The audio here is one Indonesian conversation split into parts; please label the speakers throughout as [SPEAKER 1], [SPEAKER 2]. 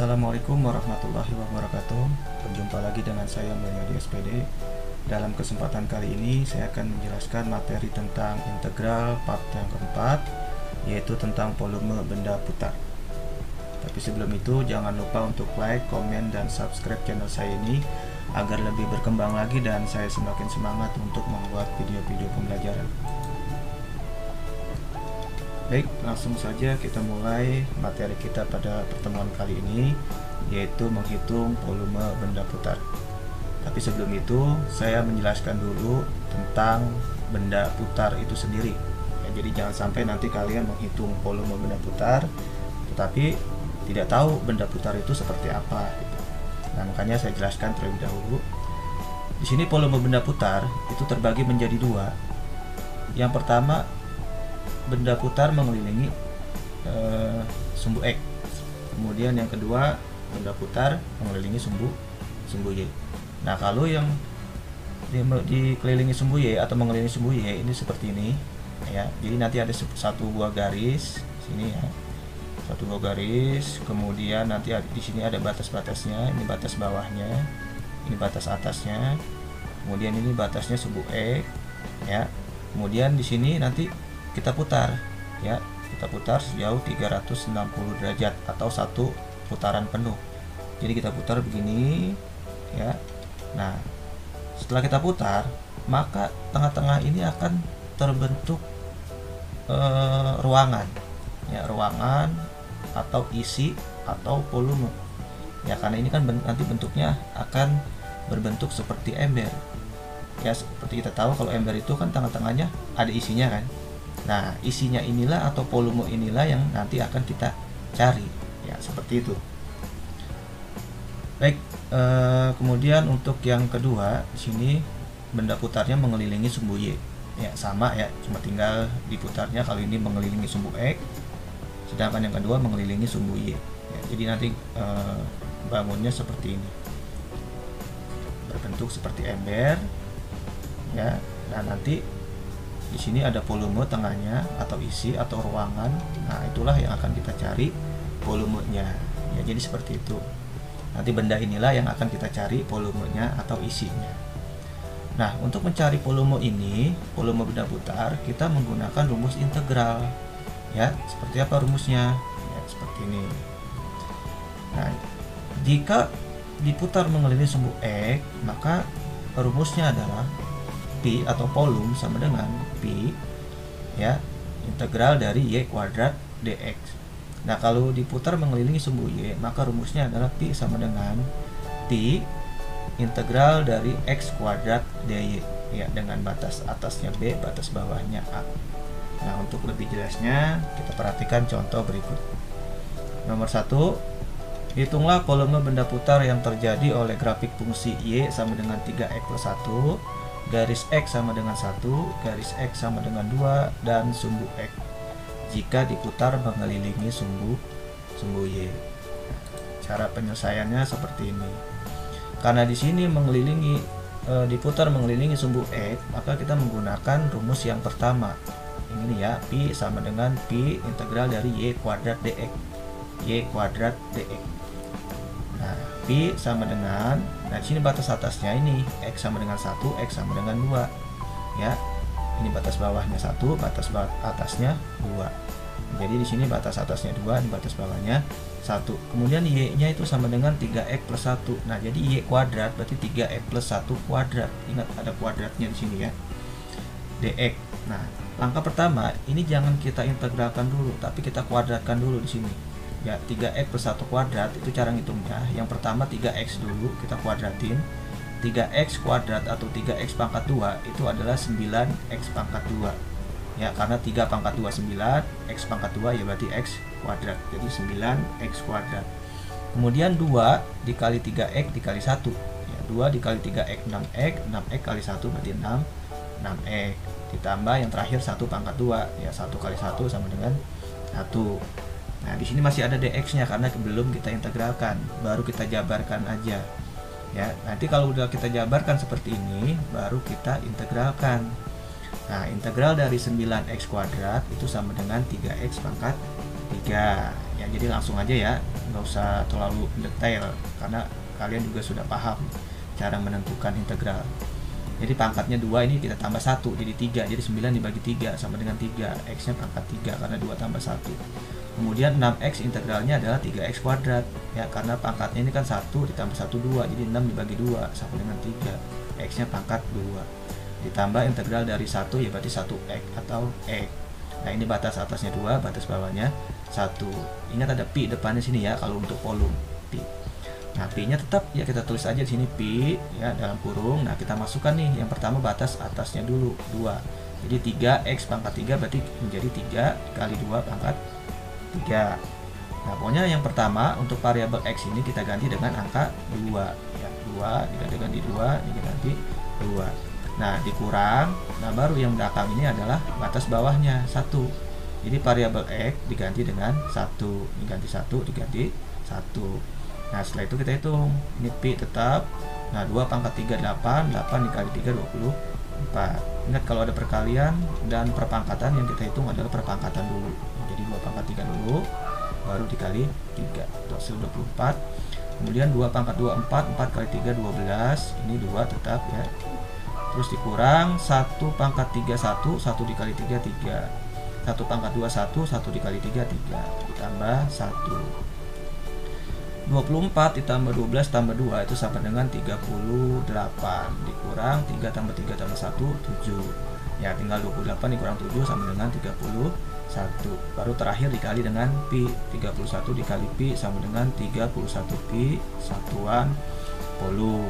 [SPEAKER 1] Assalamualaikum warahmatullahi wabarakatuh. Berjumpa lagi dengan saya Mulyadi SPD. Dalam kesempatan kali ini saya akan menjelaskan materi tentang integral part yang keempat, yaitu tentang volume benda putar. Tapi sebelum itu jangan lupa untuk like, komen, dan subscribe channel saya ini agar lebih berkembang lagi dan saya semakin semangat untuk membuat video-video pembelajaran. Baik, langsung saja kita mulai materi kita pada pertemuan kali ini, yaitu menghitung volume benda putar. Tapi sebelum itu, saya menjelaskan dulu tentang benda putar itu sendiri. Ya, jadi jangan sampai nanti kalian menghitung volume benda putar, tetapi tidak tahu benda putar itu seperti apa. Nah, makanya saya jelaskan terlebih dahulu. Di sini volume benda putar itu terbagi menjadi dua. Yang pertama, benda putar mengelilingi sumbu X. Kemudian yang kedua, benda putar mengelilingi sumbu Y. Nah, kalau yang dikelilingi sumbu Y atau mengelilingi sumbu Y ini seperti ini ya. Jadi nanti ada satu buah garis sini ya. Satu buah garis, kemudian nanti di sini ada batas-batasnya, ini batas bawahnya, ini batas atasnya. Kemudian ini batasnya sumbu X ya. Kemudian di sini nanti kita putar ya, kita putar sejauh 360 derajat atau satu putaran penuh. Jadi kita putar begini ya. Nah, setelah kita putar, maka tengah-tengah ini akan terbentuk ruangan ya, ruangan atau isi atau volume ya, karena ini kan nanti bentuknya akan berbentuk seperti ember ya. Seperti kita tahu kalau ember itu kan tengah-tengahnya ada isinya kan. Nah, isinya inilah atau volume inilah yang nanti akan kita cari ya, seperti itu. Baik, kemudian untuk yang kedua di sini benda putarnya mengelilingi sumbu Y ya, sama ya, cuma tinggal diputarnya. Kalau ini mengelilingi sumbu X, sedangkan yang kedua mengelilingi sumbu Y ya. Jadi nanti bangunnya seperti ini, berbentuk seperti ember ya. Nah, nanti di sini ada volume tengahnya atau isi atau ruangan. Nah, itulah yang akan kita cari volumenya ya. Jadi seperti itu. Nanti benda inilah yang akan kita cari volumenya atau isinya. Nah, untuk mencari volume ini, volume benda putar, kita menggunakan rumus integral ya. Seperti apa rumusnya? Ya, seperti ini. Nah, jika diputar mengelilingi sumbu X, maka rumusnya adalah Pi atau volume sama dengan Pi ya, integral dari Y kuadrat dx. Nah, kalau diputar mengelilingi sumbu Y, maka rumusnya adalah Pi sama dengan Pi integral dari X kuadrat dy ya, dengan batas atasnya B, batas bawahnya A. Nah, untuk lebih jelasnya kita perhatikan contoh berikut. Nomor 1, hitunglah volume benda putar yang terjadi oleh grafik fungsi Y sama dengan 3x plus 1, garis X sama dengan 1, garis X sama dengan 2, dan sumbu X jika diputar mengelilingi sumbu Y. Cara penyelesaiannya seperti ini. Karena di sini diputar mengelilingi sumbu X, maka kita menggunakan rumus yang pertama. Ini ya, Pi sama dengan Pi integral dari Y kuadrat dx. Y kuadrat dx. Nah, Pi sama dengan, nah di sini batas atasnya ini X sama dengan 1, X sama dengan 2 ya. Ini batas bawahnya 1, batas atasnya 2. Jadi di sini batas atasnya 2, ini batas bawahnya 1. Kemudian Y-nya itu sama dengan 3x plus 1. Nah, jadi Y kuadrat berarti 3x plus 1 kuadrat. Ingat ada kuadratnya di sini ya. dx. Nah, langkah pertama ini jangan kita integralkan dulu, tapi kita kuadratkan dulu di sini. Ya, 3x plus 1 kuadrat itu cara ngitungnya. Yang pertama 3x dulu kita kuadratin. 3x kuadrat atau 3x pangkat 2 itu adalah 9x pangkat 2 ya, karena 3 pangkat 2 9, x pangkat 2 ya berarti x kuadrat, jadi 9x kuadrat. Kemudian 2 dikali 3x dikali 1 ya, 2 dikali 3x 6x, 6x kali 1 berarti 6x, ditambah yang terakhir 1 pangkat 2 ya, 1 kali 1 sama dengan 1. Nah, di sini masih ada dx-nya karena belum kita integralkan, baru kita jabarkan aja. Ya, nanti kalau udah kita jabarkan seperti ini, baru kita integralkan. Nah, integral dari 9x kuadrat itu sama dengan 3x pangkat 3. Ya, jadi langsung aja ya, nggak usah terlalu detail karena kalian juga sudah paham cara menentukan integral. Jadi pangkatnya 2 ini kita tambah 1 jadi 3. Jadi 9 dibagi 3 sama dengan 3. X-nya pangkat 3 karena 2 tambah 1. Kemudian 6X integralnya adalah 3X kuadrat. Ya, karena pangkatnya ini kan 1 ditambah 1 2. Jadi 6 dibagi 2 sama dengan 3. X-nya pangkat 2. Ditambah integral dari 1 ya berarti 1X atau X. Nah, ini batas atasnya 2, batas bawahnya 1. Ingat ada pi depannya sini ya kalau untuk volume. Pi. Nah, pi-nya tetap ya kita tulis aja di sini pi ya dalam kurung. Nah, kita masukkan nih yang pertama batas atasnya dulu 2. Jadi 3x pangkat 3 berarti menjadi 3 kali 2 pangkat 3. Nah, pokoknya yang pertama untuk variabel x ini kita ganti dengan angka 2 ya. 2 diganti 2 ini ganti 2. Nah, dikurang. Nah, baru yang belakang ini adalah batas bawahnya 1. Jadi variabel x diganti dengan 1. Diganti 1 diganti 1. Nah, setelah itu kita hitung. Ini pi tetap. Nah, 2 pangkat 3 8. 8 dikali 3 24. Ingat kalau ada perkalian dan perpangkatan yang kita hitung adalah perpangkatan dulu. Jadi 2 pangkat 3 dulu baru dikali 3. Itu hasil 24. Kemudian 2 pangkat 2 4. 4 kali 3 12. Ini 2 tetap ya. Terus dikurang 1 pangkat 3 1. 1 dikali 3 3. 1 pangkat 2 1. 1 dikali 3 3. Ditambah 1. 24 ditambah 12 tambah 2 itu sama dengan 38. Dikurang 3 tambah 3 tambah 1 7. Ya, tinggal 28 dikurang 7 sama dengan 31. Baru terakhir dikali dengan pi. 31 dikali pi sama dengan 31 pi satuan volume.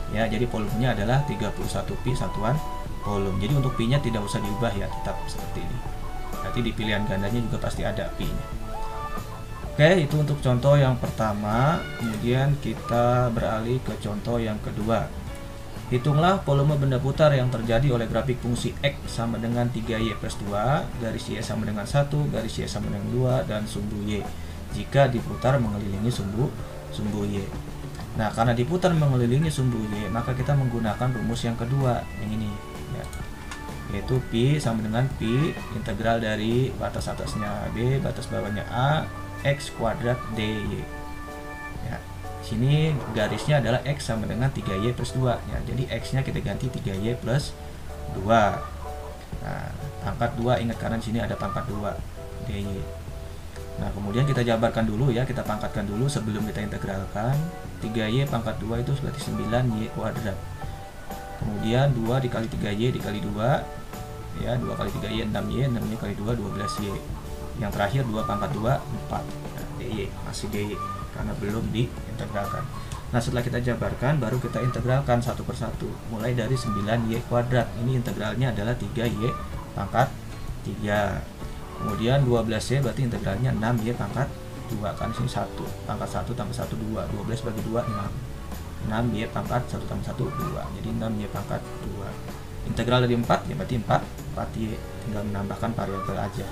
[SPEAKER 1] Ya, jadi volumenya adalah 31 pi satuan volume. Jadi untuk pi-nya tidak usah diubah ya, tetap seperti ini. Nanti di pilihan gandanya juga pasti ada pi-nya. Oke, itu untuk contoh yang pertama. Kemudian kita beralih ke contoh yang kedua. Hitunglah volume benda putar yang terjadi oleh grafik fungsi X sama dengan 3Y plus 2, garis Y sama dengan 1, garis Y sama dengan 2, dan sumbu Y jika diputar mengelilingi sumbu Y. Nah, karena diputar mengelilingi sumbu Y, maka kita menggunakan rumus yang kedua, yang ini ya. Yaitu pi sama dengan pi integral dari batas atasnya B, batas bawahnya A, X kuadrat dy. Ya, sini garisnya adalah X sama dengan 3Y plus 2 ya. Jadi X nya kita ganti 3Y plus 2. Nah, pangkat 2 ingat karena sini ada pangkat 2 dy. Nah, kemudian kita jabarkan dulu ya, kita pangkatkan dulu sebelum kita integralkan. 3Y pangkat 2 itu berarti 9Y kuadrat. Kemudian 2 dikali 3Y dikali 2 ya, 2 kali 3Y 6Y, 6Y kali 2 12Y. Yang terakhir 2 pangkat 2 4. Nah, dy masih dy karena belum diintegralkan. Nah, setelah kita jabarkan baru kita integralkan satu persatu. Mulai dari 9y kuadrat. Ini integralnya adalah 3y pangkat 3. Kemudian 12y berarti integralnya 6y pangkat 2 kan sini 1. Pangkat 1 tambah 1 2. 12 bagi 2 6. 6y pangkat 1 tambah 1 2. Jadi 6y pangkat 2. Integral dari 4 ya berarti 4y. Tinggal menambahkan variabel aja.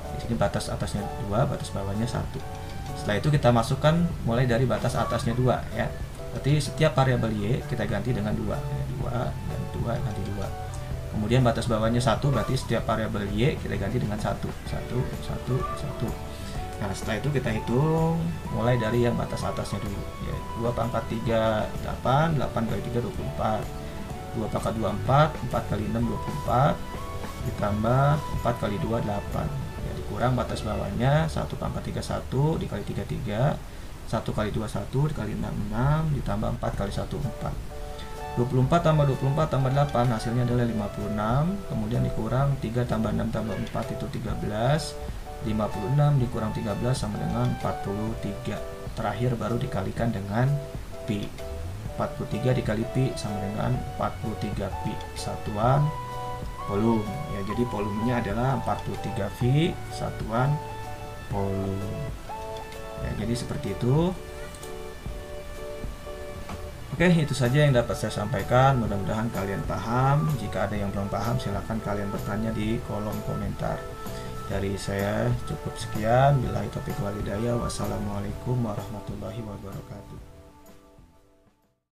[SPEAKER 1] Di sini batas atasnya 2, batas bawahnya 1. Setelah itu kita masukkan mulai dari batas atasnya 2 ya. Berarti setiap variabel y kita ganti dengan 2 ya, 2 dan 2 ganti 2. Kemudian batas bawahnya 1 berarti setiap variabel y kita ganti dengan 1. 1 1 1. Nah, setelah itu kita hitung mulai dari yang batas atasnya dulu ya. 2 pangkat 3 8, 8 kali 3 24. 2 pangkat 2 4, 4 kali 6 24 ditambah 4 kali 2 8. Kurang batas bawahnya 1 pangkat 3 1 dikali 3 3, 1 kali 2 1 dikali 6 6 ditambah 4 kali 1 4. 24 tambah 24 tambah 8 hasilnya adalah 56. Kemudian dikurang 3 tambah 6 tambah 4 itu 13. 56 dikurang 13 sama dengan 43. Terakhir baru dikalikan dengan pi. 43 dikali pi sama dengan 43 pi satuan volume ya. Jadi volumenya adalah 43 V satuan volume ya. Jadi seperti itu. Oke, itu saja yang dapat saya sampaikan. Mudah-mudahan kalian paham. Jika ada yang belum paham silahkan kalian bertanya di kolom komentar. Dari saya cukup sekian. Billahi taufiq wal hidayah. Wassalamualaikum warahmatullahi wabarakatuh.